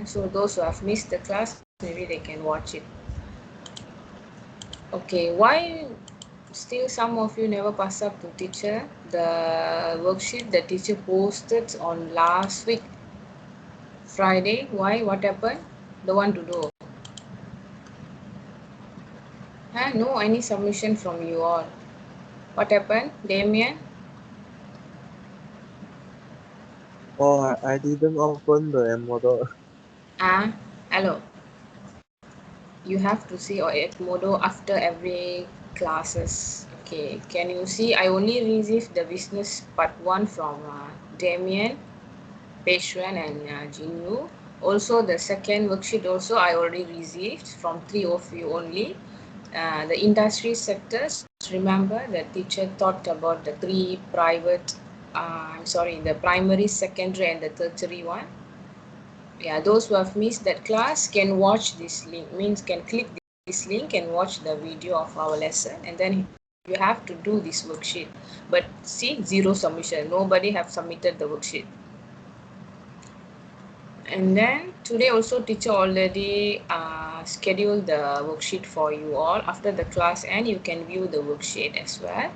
So those who have missed the class, maybe they can watch it. Okay, why still some of you never pass up to teacher the worksheet the teacher posted on last week Friday? Why? What happened? Don't want to do? No any submission from you all. What happened, Damien? Oh, I didn't open the Edmodo. Hello. You have to see Edmodo after every classes. Okay, can you see? I only received the business part 1 from Damien, Peshwan and Jinu. Also the second worksheet also I already received from 3 of you only. The industry sectors, remember the teacher talked about the 3 private, the primary, secondary and the tertiary one. Yeah, those who have missed that class can watch this link, means can click this link and watch the video of our lesson, and then you have to do this worksheet. But see, 0 submission, nobody have submitted the worksheet. And then today also teacher already scheduled the worksheet for you all. After the class and you can view the worksheet as well.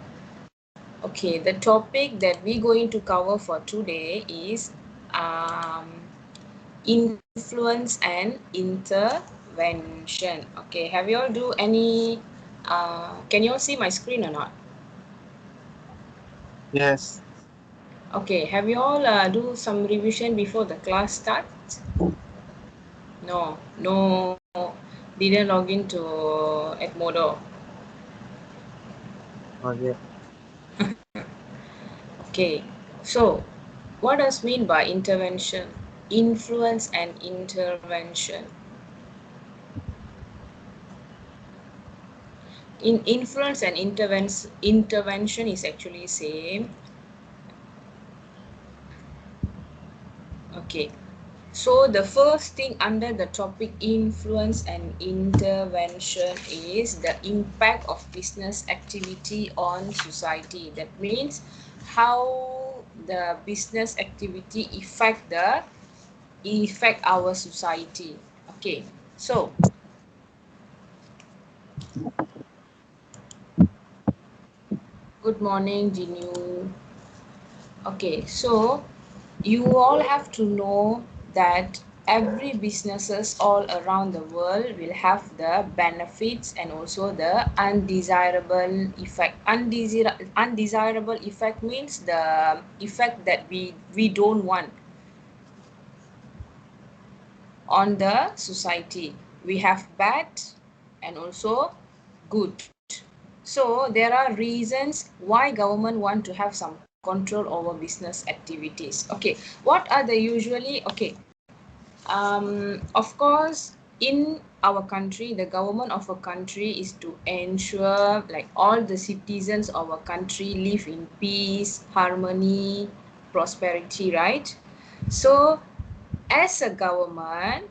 Okay, the topic that we're going to cover for today is influence and intervention. Okay, have you all do any can you all see my screen or not? Yes. Okay, have you all do some revision before the class starts? No, didn't log into Edmodo. Okay. Okay, so what does mean by intervention? Influence and intervention. In influence and intervention is actually same. Okay, so the first thing under the topic influence and intervention is the impact of business activity on society. That means how the business activity affect our society. Okay, so good morning, Jinu. Okay, so you all have to know that every businesses all around the world will have the benefits and also the undesirable effect. Undesirable effect means the effect that we don't want on the society. We have bad and also good. So there are reasons why government want to have some control over business activities. Okay, what are the usually okay? Of course, in our country, the government of a country is to ensure like all the citizens of our country live in peace, harmony, prosperity, right? So as a government,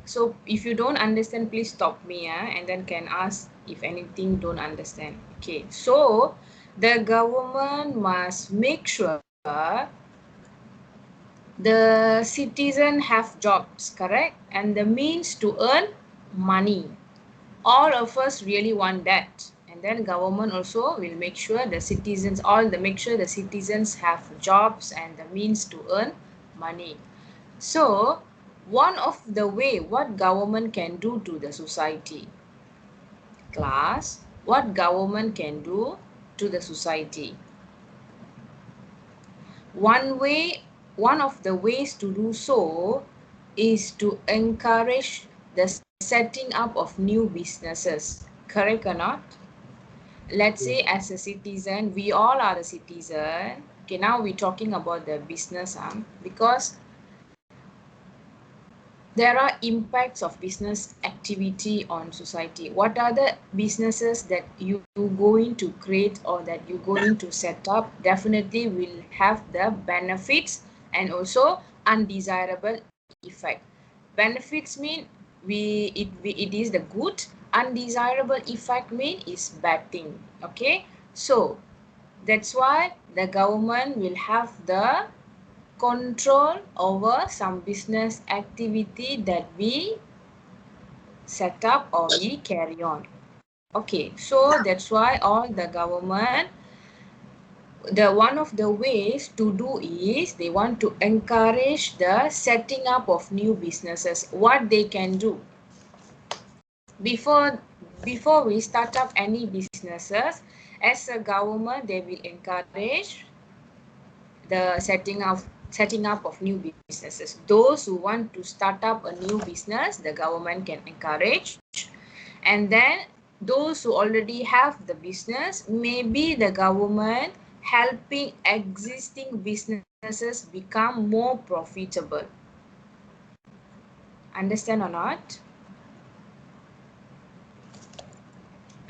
so if you don't understand, please stop me, and then can ask if anything don't understand. Okay, so the government must make sure the citizen have jobs, correct, and the means to earn money. All of us really want that, and then government also will make sure the citizens make sure the citizens have jobs and the means to earn money. So one of the way what government can do to the society, class, what government can do to the society. One of the ways to do so is to encourage the setting up of new businesses. Correct or not? Let's say as a citizen, we all are a citizen. Okay, now we're talking about the business, because there are impacts of business activity on society. What are the businesses that you going to create or that you going to set up? Definitely will have the benefits and also undesirable effect. Benefits mean it is the good. Undesirable effect mean is bad thing. Okay, so that's why the government will have the control over some business activity that we set up or we carry on. Okay, so that's why all the government, one of the ways to do is they want to encourage the setting up of new businesses. What they can do before we start up any businesses, as a government, they will encourage the setting up of new businesses. Those who want to start up a new business, the government can encourage. And then those who already have the business, maybe the government helping existing businesses become more profitable. Understand or not?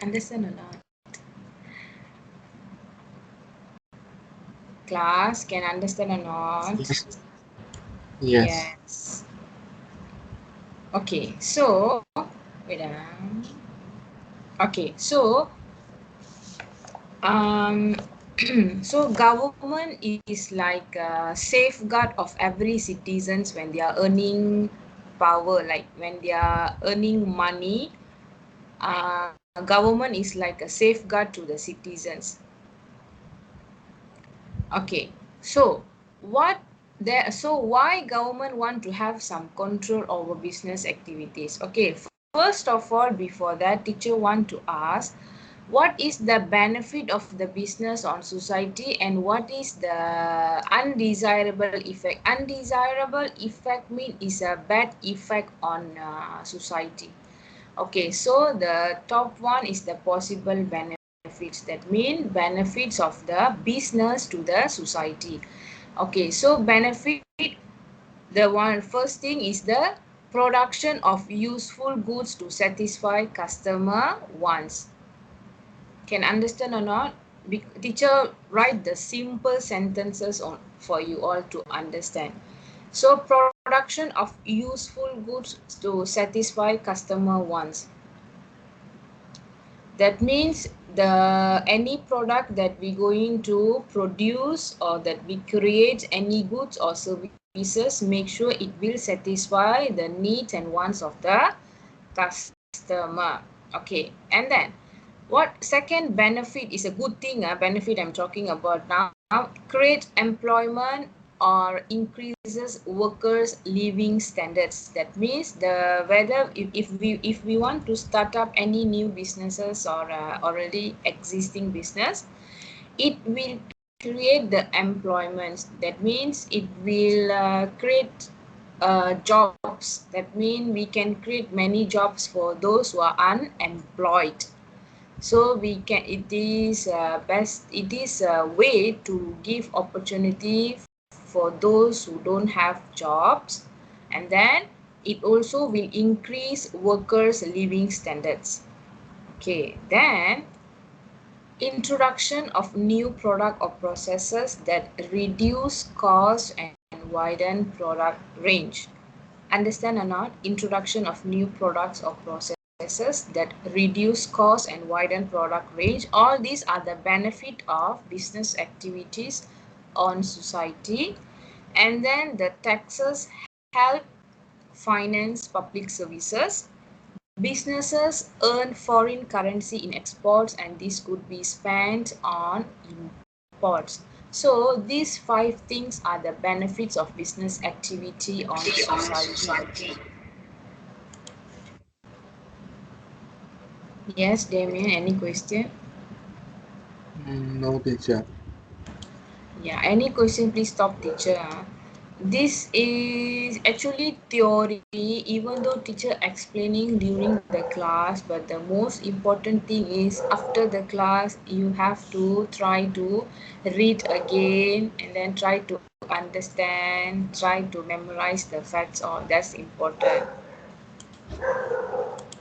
Understand or not? Class, can understand or not? Yes. Yes. Okay, so wait. Okay, so so government is like a safeguard of every citizens when they are earning power, like when they are earning money. Government is like a safeguard to the citizens. Okay, so why government want to have some control over business activities? Okay, first of all, before that, teacher want to ask, what is the benefit of the business on society and what is the undesirable effect? Undesirable effect mean is a bad effect on society. Okay, so the top one is the possible benefits. That mean benefits of the business to the society. Okay, so benefit, the one first thing is the production of useful goods to satisfy customer wants. Can understand or not? Teacher write the simple sentences on for you all to understand. So production of useful goods to satisfy customer wants. That means any product that we going to produce or that we create, any goods or services, make sure it will satisfy the needs and wants of the customer. Okay, and then what second benefit is a good thing, benefit I'm talking about now, create employment or increases workers living standards. That means whether if we want to start up any new businesses or already existing business, it will create the employments. That means it will create jobs. That means we can create many jobs for those who are unemployed. So we can, it is a way to give opportunity for those who don't have jobs, and then it also will increase workers living standards. Okay, then introduction of new product or processes that reduce cost and widen product range. Understand or not? Introduction of new products or processes that reduce cost and widen product range. All these are the benefit of business activities on society. And then the taxes help finance public services. Businesses earn foreign currency in exports, and this could be spent on imports. So these 5 things are the benefits of business activity on society. Yes, Damien, any question? No, teacher. Yeah, any question, please stop, teacher. This is actually theory, even though teacher explaining during the class, but the most important thing is after the class, you have to try to read again and then try to understand, try to memorize the facts. All that's important.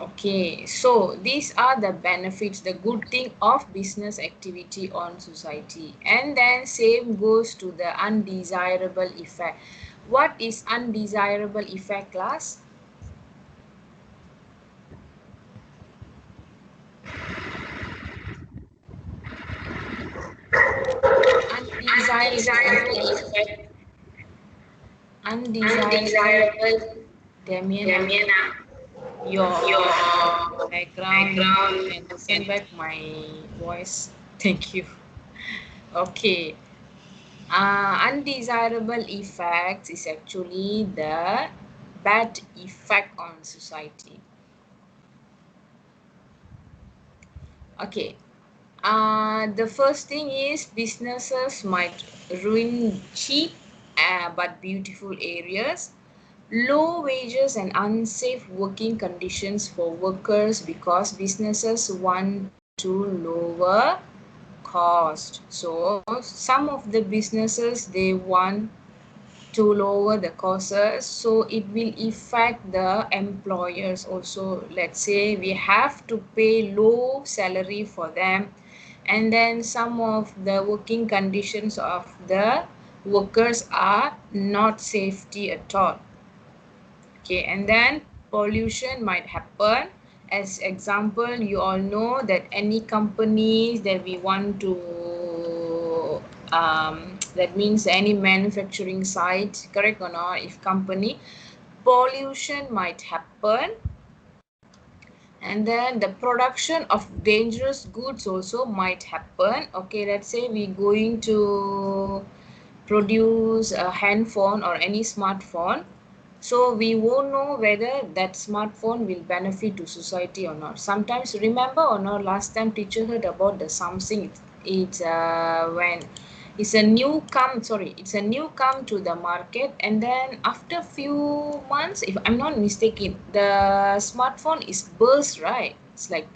Okay, so these are the benefits, the good thing of business activity on society. And then same goes to the undesirable effect. What is undesirable effect, class? Undesirable effect. undesirable. Damian, your background. Can listen back my voice. Thank you. Okay. Undesirable effects is actually the bad effect on society. Okay. The first thing is businesses might ruin cheap but beautiful areas, low wages and unsafe working conditions for workers because businesses want to lower cost. So some of the businesses, they want to lower the costs, so it will affect the employers also. Let's say we have to pay low salary for them, and then some of the working conditions of the workers are not safety at all. Okay, and then pollution might happen. As example, you all know that any companies that we want to that means any manufacturing site, correct or not, if company, pollution might happen. And then the production of dangerous goods also might happen. Okay, let's say we're going to produce a handphone or any smartphone, so we won't know whether that smartphone will benefit to society or not. Sometimes, remember or not, last time teacher heard about the Samsung. It's when it's a new come to the market, and then after few months, if I'm not mistaken, the smartphone is burst, right? It's like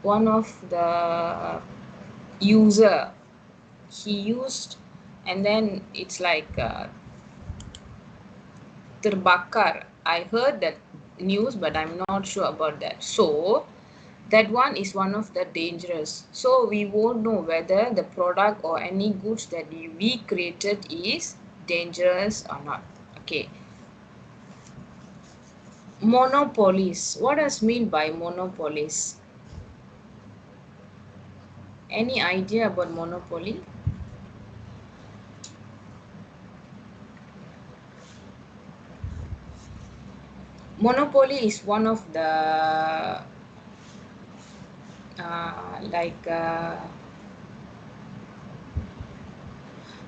one of the user, he used, and then it's like terbakar. I heard that news, but I'm not sure about that. So that one is one of the dangerous. So we won't know whether the product or any goods that we created is dangerous or not. Okay. Monopolies. What does mean by monopolies? Any idea about monopoly? Monopoly is one of the like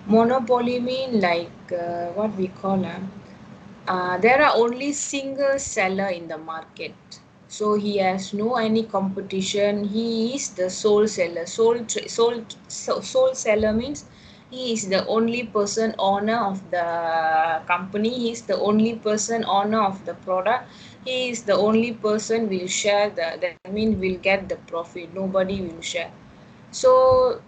monopoly mean like what we call there are only single seller in the market. So he has no any competition. He is the sole seller. Sole seller means he is the only person owner of the company. He is the only person owner of the product. He is the only person will share that means will get the profit. Nobody will share. So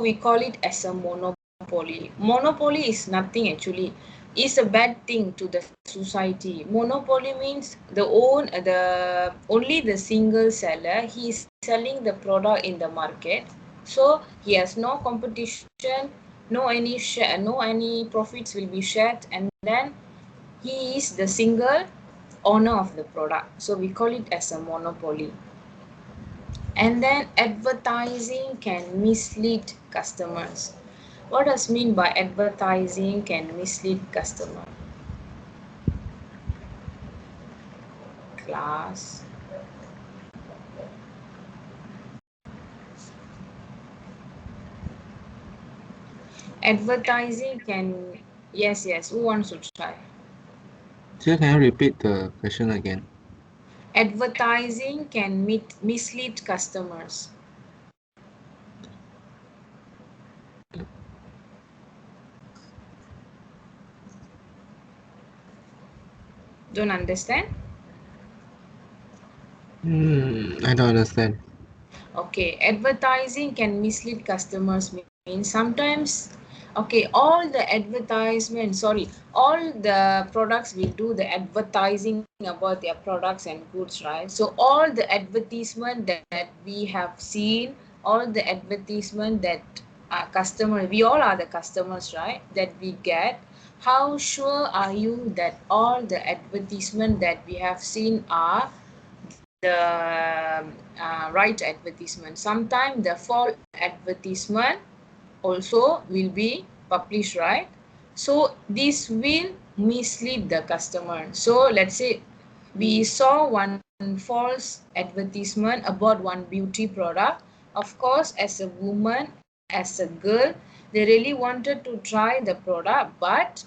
we call it as a monopoly. Monopoly is nothing actually. It's a bad thing to the society. Monopoly means the only the single seller. He is selling the product in the market. So he has no competition, no any share, no any profits will be shared, and then he is the single owner of the product. So we call it as a monopoly. And then advertising can mislead customers. What does mean by advertising can mislead customer? Class. Advertising can, yes, who wants to try? Sir, can you repeat the question again? Advertising can mislead customers. Don't understand? I don't understand. Okay, advertising can mislead customers means sometimes, okay, all the advertisement, sorry, all the products will do the advertising about their products and goods, right? So all the advertisement that we have seen, all the advertisement that customer, we all are the customers, right? That we get. How sure are you that all the advertisement that we have seen are the right advertisement? Sometimes the false advertisement also will be published, right? So this will mislead the customer. So let's say we saw one false advertisement about one beauty product. Of course, as a woman, as a girl, they really wanted to try the product, but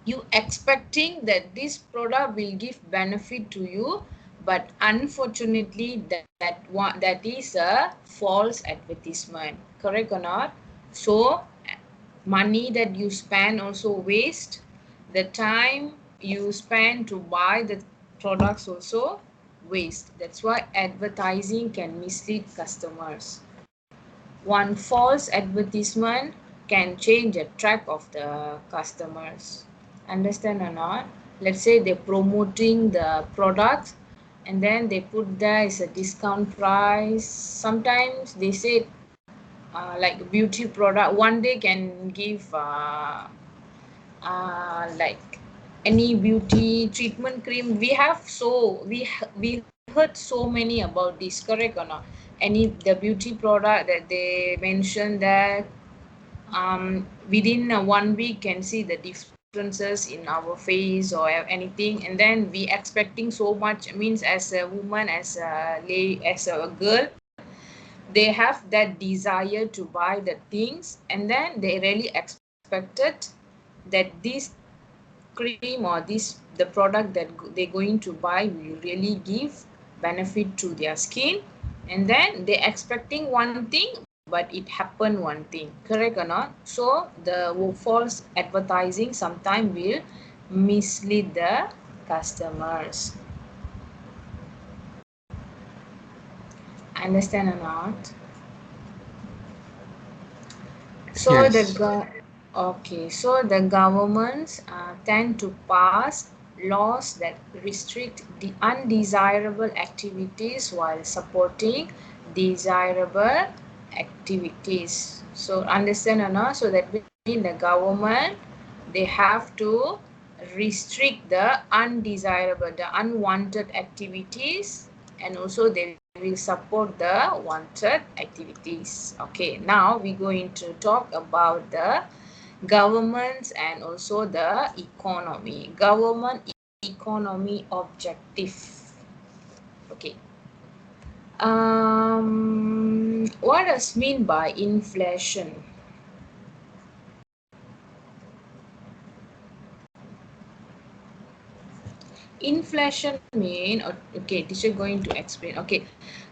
you expecting that this product will give benefit to you, but unfortunately that is a false advertisement, correct or not? So money that you spend also waste, the time you spend to buy the products also waste. That's why advertising can mislead customers. One false advertisement can change the track of the customers. Understand or not? Let's say they're promoting the products and then they put there is a discount price. Sometimes they say like beauty product one day can give like any beauty treatment cream. We have we heard so many about this, correct or not? Any the beauty product that they mentioned that within 1 week can see the differences in our face or anything, and then we expecting so much, means as a woman, as a girl, they have that desire to buy the things, and then they really expected that this cream or this the product that they're going to buy will really give benefit to their skin, and then they're expecting one thing but it happened one thing, correct or not? So the false advertising sometimes will mislead the customers. Understand or not? So Yes. okay, so the governments tend to pass laws that restrict the undesirable activities while supporting desirable activities. So understand or not? So that means the government, they have to restrict the undesirable, the unwanted activities, and also they will support the wanted activities. Okay, now we're going to talk about the governments and also the economy. Government economy objective. Okay. What does mean by inflation? Inflation mean, okay, teacher going to explain. Okay,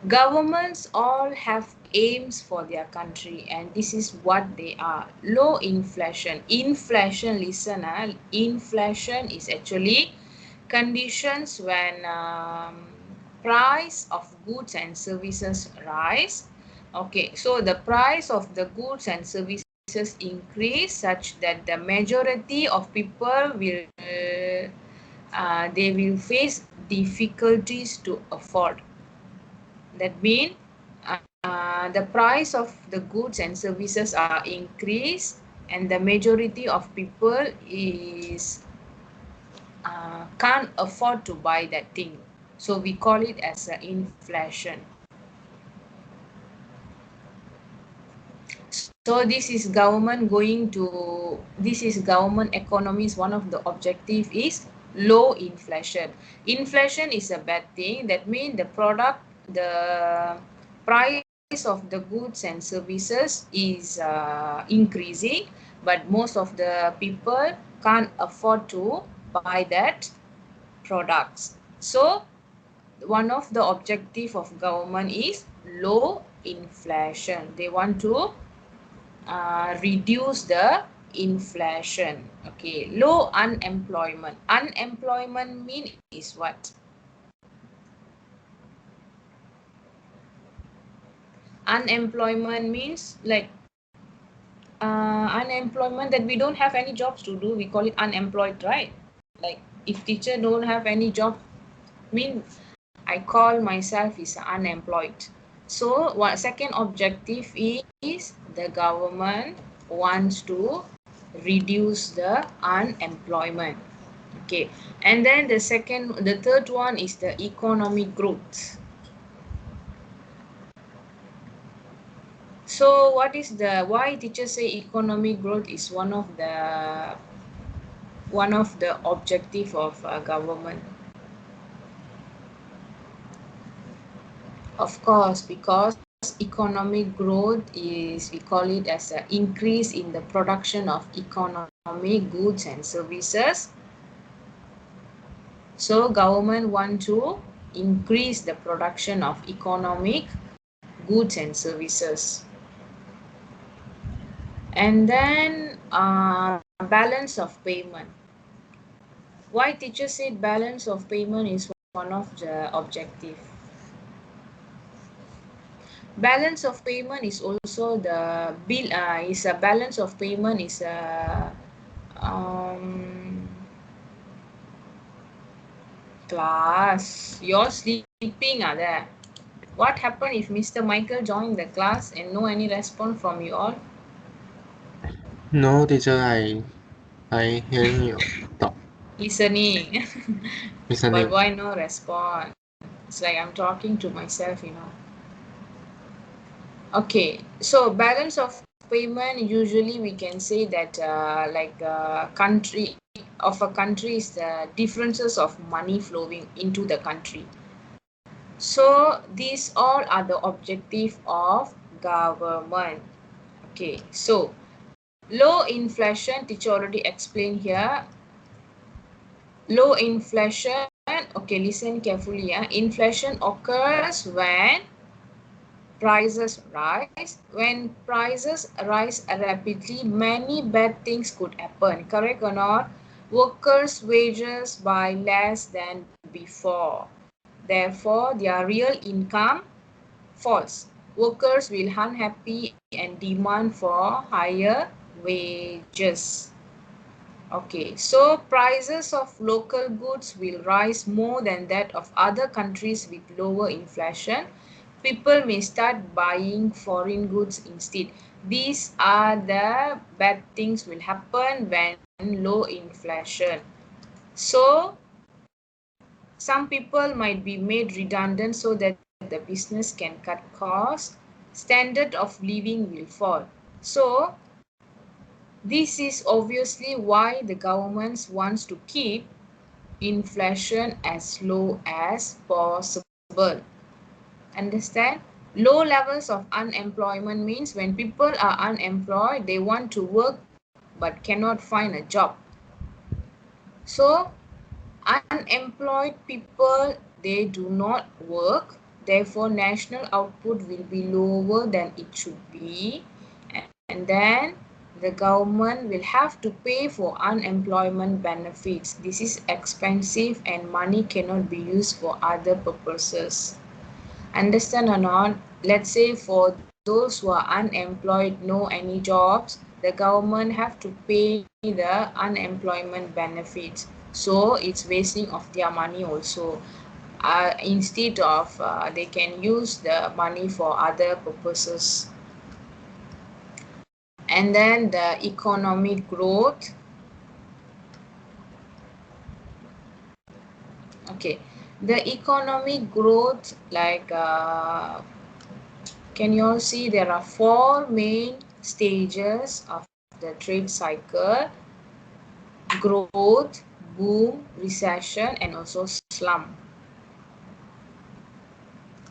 governments all have aims for their country, and this is what they are. Low inflation. Inflation, listen, inflation is actually conditions when price of goods and services rise. Okay, so the price of the goods and services increase such that the majority of people will they will face difficulties to afford. That means the price of the goods and services are increased, and the majority of people is can't afford to buy that thing. So we call it as inflation. So this is government going to, this is government economies, one of the objective is low inflation. Inflation is a bad thing. That means the price of the goods and services is increasing, but most of the people can't afford to buy that products. So one of the objective of government is low inflation. They want to reduce the inflation. Okay, low unemployment. Unemployment mean is what? Unemployment means like unemployment that we don't have any jobs to do. We call it unemployed, right? Like if teacher don't have any job, mean I call myself is unemployed. So what second objective is the government wants to reduce the unemployment. Okay, and then the third one is the economic growth. So what is the, why teachers say economic growth is one of the objective of government? Of course, because economic growth is, we call it as an increase in the production of economic goods and services. So government want to increase the production of economic goods and services. And then balance of payment. Why teachers said balance of payment is one of the objective? Balance of payment is also the bill. Is a balance of payment is a class. You're sleeping, are there? What happened if Mr. Michael joined the class and no any response from you all? No, teacher, I hearing you talk. Listening. But Listening. why no response? It's like I'm talking to myself, you know. Okay, so balance of payment, usually we can say that country of a country is the differences of money flowing into the country. So these all are the objective of government. Okay, so low inflation, teacher already explained here. Low inflation, okay, listen carefully. Inflation occurs when prices rise. When prices rise rapidly, many bad things could happen. Correct or not? Workers' wages by less than before. Therefore, their real income falls. Workers will unhappy and demand for higher wages. Okay, so prices of local goods will rise more than that of other countries with lower inflation. People may start buying foreign goods instead. These are the bad things will happen when low inflation. So some people might be made redundant so that the business can cut costs. Standard of living will fall. So this is obviously why the government wants to keep inflation as low as possible. Understand? Low levels of unemployment means when people are unemployed, they want to work but cannot find a job. So unemployed people, they do not work, therefore national output will be lower than it should be, and then the government will have to pay for unemployment benefits. This is expensive and money cannot be used for other purposes. Understand or not? Let's say for those who are unemployed, no any jobs, the government have to pay the unemployment benefits. So it's wasting of their money also. Instead of they can use the money for other purposes. And then the economic growth. Okay, the economic growth, like can you all see there are four main stages of the trade cycle: growth, boom, recession, and also slump.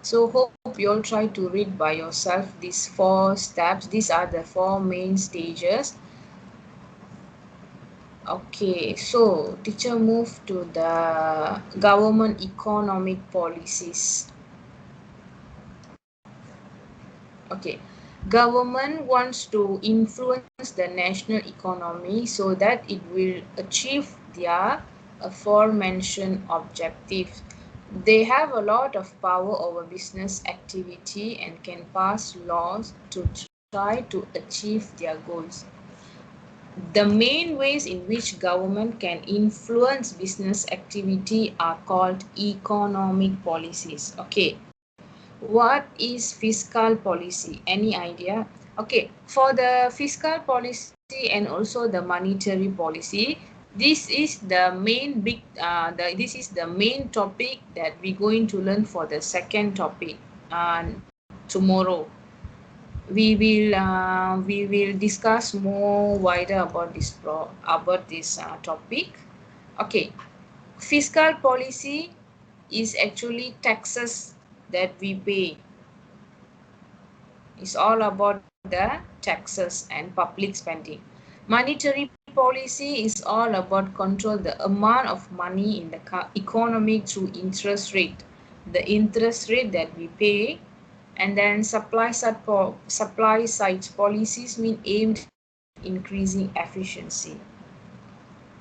So hope you'll try to read by yourself these four steps. These are the four main stages. Okay, so teacher move to the government economic policies. Okay, government wants to influence the national economy so that it will achieve their aforementioned objectives. They have a lot of power over business activity and can pass laws to try to achieve their goals. The main ways in which government can influence business activity are called economic policies. Okay, what is fiscal policy? Any idea? Okay, for the fiscal policy and also the monetary policy, this is the main this is the main topic that we're going to learn for the second topic tomorrow. we will discuss more wider about this topic. Okay, fiscal policy is actually taxes that we pay. It's all about the taxes and public spending. Monetary policy is all about control the amount of money in the economy through interest rate. The interest rate that we pay, and then supply side policies mean aimed at increasing efficiency.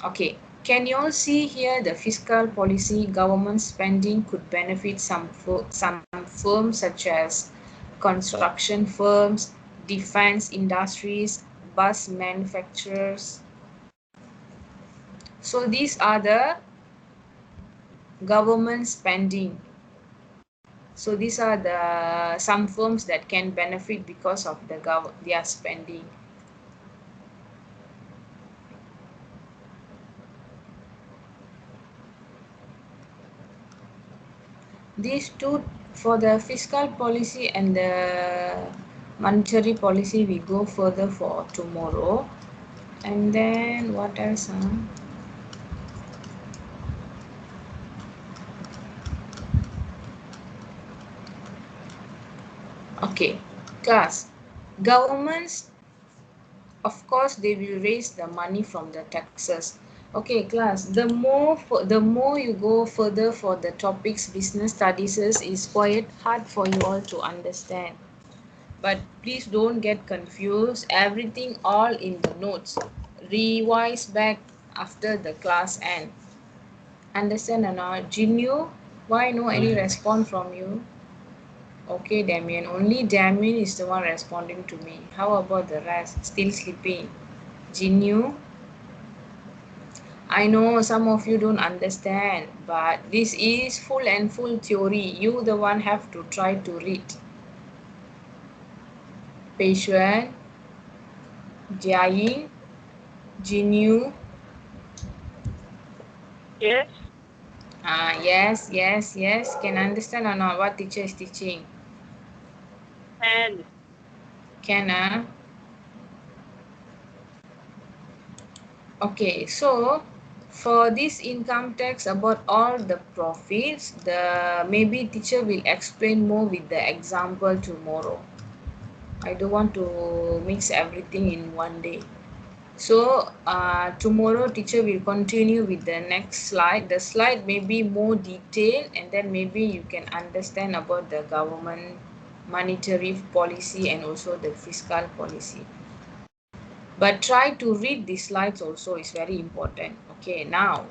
Okay, can you all see here the fiscal policy? Government spending could benefit some firms such as construction firms, defense industries, bus manufacturers. So these are the government spending. So these are the some firms that can benefit because of their spending. These two, for the fiscal policy and the monetary policy, we go further for tomorrow. And then what else? Okay, class. Governments, of course, they will raise the money from the taxes. Okay, class. The more you go further for the topics business studies is quite hard for you all to understand. But please don't get confused. Everything all in the notes. Revise back after the class end. Understand or not? Jinu, why no any response from you? Okay, Damien. Only Damien is the one responding to me. How about the rest? Still sleeping. Jinu, I know some of you don't understand, but this is full and full theory. You the one have to try to read. Peishuan, Jiaying, Jinu. Yes. Yes. Can understand or not what teacher is teaching? And Can. Okay, so for this income tax about all the profits, the maybe teacher will explain more with the example tomorrow. I don't want to mix everything in one day. So tomorrow teacher will continue with the next slide. The slide may be more detailed, and then maybe you can understand about the government monetary policy and also the fiscal policy. But try to read the slides also, is very important. Okay, now.